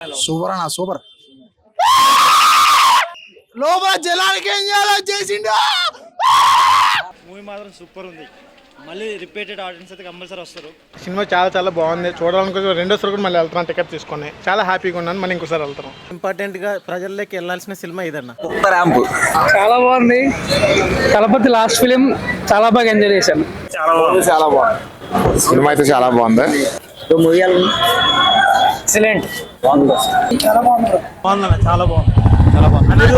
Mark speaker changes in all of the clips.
Speaker 1: Super అన్న super. లోపల జనానికి ఏం చేయాలో చేసిండు.
Speaker 2: మూవీ మాత్రం సూపర్ ఉంది. మళ్ళీ రిపీటెడ్ ఆడియన్స్ అయితే కంపల్సరీ వస్తారు.
Speaker 3: సినిమా చాలా బాగుంది. చూడాలనుకుంటే రెండోసారి కూడా మళ్ళీ వెళ్తాను. టికెట్ తీసుకొని చాలా హ్యాపీగా ఉన్నాను. మళ్ళీ ఇంకోసారి వెళ్తాను.
Speaker 2: ఇంపార్టెంట్ గా ప్రజల్లోకి వెళ్ళాల్సిన సినిమా ఇదన్న.
Speaker 4: చాలా బాగుంది. తలపతి లాస్ట్ ఫిలిం చాలా బాగా ఎంజాయ్ చేశాను.
Speaker 1: చాలా బాగుంది. సినిమా అయితే చాలా బాగుంది.
Speaker 4: ఎక్సలెంట్.
Speaker 2: చాలా బాగుంది.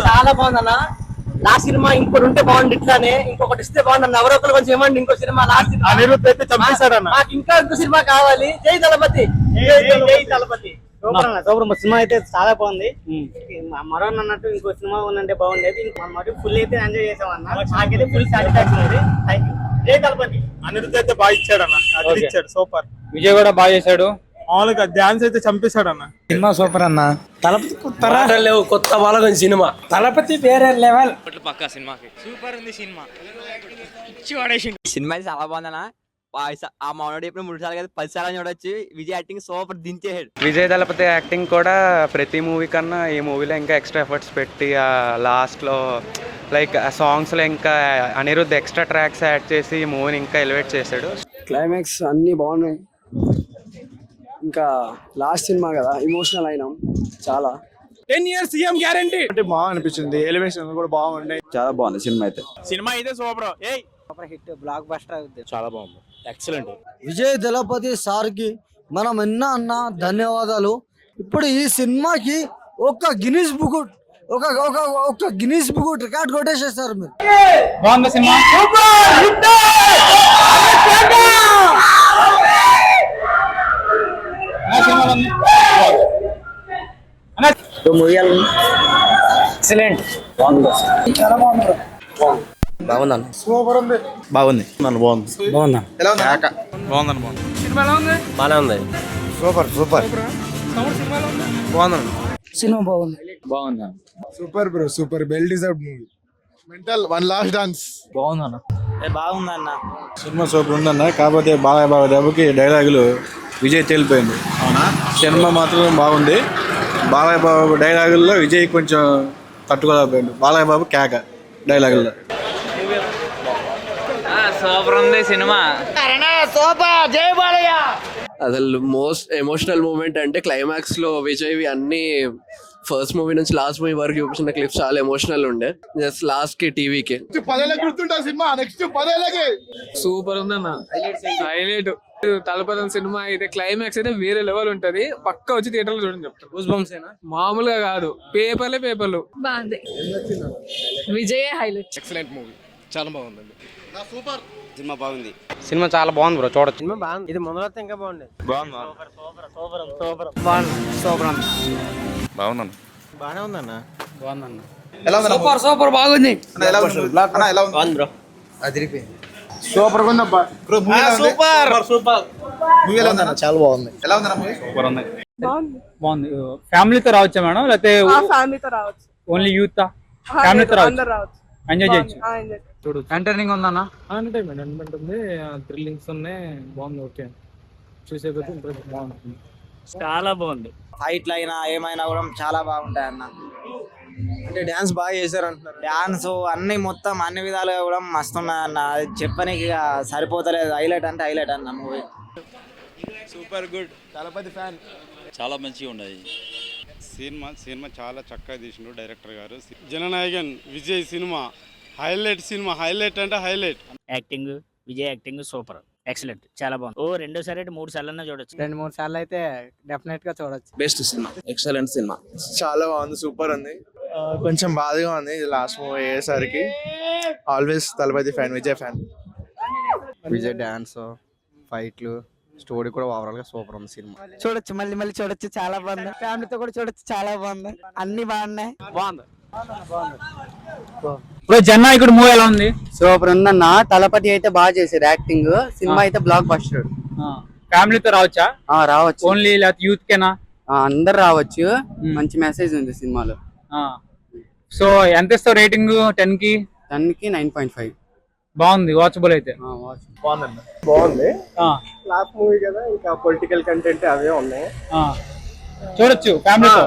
Speaker 4: చాలా బాగుందన్న. లాస్ట్ సినిమా ఇంకోటి ఉంటే బాగుంది. ఇట్లానే ఇంకొకటి ఇస్తే బాగుంది. ఎవరో ఒకరు కొంచెం ఏమండి ఇంకో సినిమా లాస్ట్
Speaker 3: అనిరుద్ధ్ అయితే చంపేశాడన్న.
Speaker 4: నాకు ఇంకా ఇంకో సినిమా కావాలి. జై దళపతి. జై దళపతి.
Speaker 2: సూపర్ సినిమా అయితే చాలా బాగుంది. మరో అన్నట్టు ఇంకో సినిమా ఉందంటే బాగుండేది. మరి ఫుల్ అయితే ఎంజాయ్ చేసామన్నా. నాకైతే ఫుల్ సాటిస్ఫాక్షన్ ఉంది. Thank you. జై దళపతి.
Speaker 3: అనిరుద్ధ్ అయితే బాగా ఇచ్చాడన్న. అది ఇచ్చాడు సూపర్.
Speaker 4: విజయ్ కూడా బాగా చేశాడు.
Speaker 3: మామూలుగా డాన్స్ అయితే చంపేశాడన్న.
Speaker 4: సినిమా సూపర్ అన్న.
Speaker 2: తలపతి కొత్త బాలగం సినిమా.
Speaker 4: తలపతి వేరే లెవెల్.
Speaker 2: పక్కా సినిమాకి సూపర్ ఉంది సినిమా.
Speaker 5: సినిమా చాలా బాగుందన్న. ఆ మౌనుడు ఇప్పుడు 3 సార్లు కదా 10 సార్లు చూడొచ్చు. విజయ్ యాక్టింగ్ సూపర్ దించేసాడు.
Speaker 6: విజయ్ దళపతి యాక్టింగ్ కూడా ప్రతి మూవీ కన్నా ఈ మూవీలో ఇంకా ఎక్స్ట్రా ఎఫర్ట్స్ పెట్టి ఆ లాస్ట్లో లైక్ ఆ సాంగ్స్లో ఇంకా అనిరుద్ధ్ ఎక్స్ట్రా ట్రాక్స్ యాడ్ చేసి ఈ మూవీని ఇంకా ఎలివేట్ చేశాడు.
Speaker 7: క్లైమాక్స్ అన్నీ బాగున్నాయి. ఇంకా లాస్ట్ సినిమా కదా ఎమోషనల్ అయినాం చాలా.
Speaker 3: 10 years సీఎం గ్యారంటీ అంటే బాగా అనిపించింది. ఎలివేషన్ కూడా బాగుంది.
Speaker 7: చాలా బాగుంది సినిమా అయితే.
Speaker 3: సినిమా అయితే super.
Speaker 4: Super hit block buster అవుతుంది.
Speaker 2: చాలా బాగుంది. ఎక్సలెంట్.
Speaker 8: విజయ్ దళపతి సార్కి మనం అన్న ధన్యవాదాలు. ఇప్పుడు ఈ సినిమాకి ఒక గిన్నిస్ బుక్ రికార్డ్ కొట్టేసేస్తారు మీరు.
Speaker 4: బాగుంది సినిమా. ఎక్సలెంట్.
Speaker 5: బాగుందన్న.
Speaker 3: సూపర్ ఉంది.
Speaker 2: బాగుంది. బాగుంది.
Speaker 5: బాగానే ఉంది.
Speaker 1: సూపర్
Speaker 8: సినిమా బాగుంది.
Speaker 1: Super bro super. Well deserved movie. Mental one last dance.
Speaker 4: బాగుందన్న.
Speaker 2: బాగుందన్న.
Speaker 9: సినిమా సూపర్ ఉందన్న. కాకపోతే బాగా దెబ్బకి డైలాగులు విజయ్ తేలిపోయింది. సినిమా మాత్రం బాగుంది. బాలయ్య బాబు డైలాగుల్లో విజయ్ కొంచెం తట్టుకోలేకపోయింది. బాలయ్య బాబు కేక డైలాగుల్లో.
Speaker 5: సూపర్ ఉంది సినిమా.
Speaker 7: అసలు మోస్ట్ ఎమోషనల్ మూమెంట్ అంటే క్లైమాక్స్ లో విజయ్ అన్ని ఫస్ట్ మూవీ నుంచి లాస్ట్ మూవీ వరకు చూపించిన క్లిప్స్ చాలా ఎమోషనల్ ఉండే. జస్ట్ లాస్ట్ కి టీవీకి
Speaker 1: 10 ఏళ్ళకి గుర్తుంటా సినిమా. నెక్స్ట్ 10 ఏళ్ళకి
Speaker 4: సూపర్ ఉందన్న. హైలైట్ తలపతి సినిమా అయితే క్లైమాక్స్ అయితే వేరే లెవెల్ ఉంటది. పక్కా వచ్చి థియేటర్ లో చూడండి చెప్తాను. మామూలుగా కాదు. పేపర్లు
Speaker 10: బాగుంది. విజయ్ హైలైట్.
Speaker 2: Excellent movie. చాలా బాగుందండి.
Speaker 1: సూపర్.
Speaker 2: సినిమా బాగుంది.
Speaker 6: సినిమా చాలా బాగుంది బ్రో, చూడొచ్చు.
Speaker 2: సినిమా బాగుంది. ఇది మొదలైతే ఇంకా బాగుంది. బాగానే ఉందన్న.
Speaker 1: ఎలా ఉంది?
Speaker 4: సూపర్ బాగుంది.
Speaker 1: ఎలా ఉంది బ్రో? అదిరిపోయింది. సూపర్ ఉంది అబ్బా బ్రో. మూవీ ఎలా ఉంది? చాలా బాగుంది. ఎలా ఉంది మూవీ?
Speaker 9: సూపర్ ఉంది.
Speaker 4: బాగుంది. ఫ్యామిలీతో రావచ్చా మేడం? లేకపోతే
Speaker 10: ఫ్యామిలీతో రావచ్చు.
Speaker 4: Only youth? ఫ్యామిలీతో
Speaker 10: రావచ్చు.
Speaker 4: ఎంజాయ్ చేయొచ్చు.
Speaker 8: చూడు ఎంటర్టైనింగ్ ఉందన్న.
Speaker 4: ఎంటర్టైన్మెంట్ ఉంది. థ్రిల్లింగ్స్ ఉన్నాయి. బాగుంది. ఓకే చూసే కొద్ది బాగుంటుంది.
Speaker 2: చాలా బాగుంది.
Speaker 5: ఫైట్లు అయినా ఏమైనా కూడా చాలా బాగుంటాయి అన్న.
Speaker 7: అంటే డాన్స్ బాగా చేశారు అంటున్నారు.
Speaker 5: డాన్స్ అన్ని మొత్తం అన్ని విధాలుగా కూడా మస్తు ఉన్నాయి అన్న. చెప్పనీకి సరిపోతలేదు. హైలైట్ అంటే హైలైట్ అన్న movie.
Speaker 3: Super good.
Speaker 1: Thalapathy fan.
Speaker 11: చాలా మంచిగా ఉన్నాయి. సినిమా చాలా చక్కగా తీసిండు డైరెక్టర్ గారు. జననాయకన్ విజయ్ సినిమా హైలైట్ అంటే highlight.
Speaker 2: Acting Vijay acting super. Excellent. చాలా బాగుంది. 2 సార్లు అయితే 3 సార్లు చూడొచ్చు.
Speaker 8: 2-3 సార్లు అయితే డెఫినెట్ గా చూడొచ్చు.
Speaker 7: బెస్ట్ సినిమా. ఎక్సలెంట్ సినిమా.
Speaker 3: చాలా బాగుంది. సూపర్ ఉంది. కొంచెం బాధగా ఉంది లాస్ట్ మూవీ అయ్యేసరికి. Always Thalapathy fan, Vijay fan.
Speaker 8: Vijay dance, ఫైట్లు, స్టోరీ కూడా ఓవరాల్ గా సూపర్ ఉంది. సినిమా
Speaker 5: చూడొచ్చు. మళ్ళీ చూడొచ్చు. చాలా బాగుంది. ఫ్యామిలీతో కూడా చూడొచ్చు. చాలా బాగుంది. అన్ని బాగున్నాయి.
Speaker 4: బాగుంది. ఇప్పుడు జననాయకుడు మూవీ ఎలా ఉంది?
Speaker 8: సూపర్ ఉందన్న. తలపతి అయితే బాగా చేశారు యాక్టింగ్. సినిమా అయితే బ్లాక్ బస్టర్.
Speaker 4: ఫ్యామిలీతో రావచ్చా?
Speaker 8: రావచ్చు.
Speaker 4: ఓన్లీ లేకపోతే యూత్ కేనా?
Speaker 8: అందరు రావచ్చు. మంచి మెసేజ్ ఉంది సినిమాలో.
Speaker 4: సో ఎంత ఇస్తావు రేటింగ్? 10 కి
Speaker 8: 9.5.
Speaker 4: బాగుంది. వాచబుల్ అయితే.
Speaker 3: బాగుంది. లాస్ట్ మూవీ కదా, ఇంకా పొలిటికల్ కంటెంట్ అవే ఉన్నాయి.
Speaker 12: చూడొచ్చు ఫ్యామిలీతో.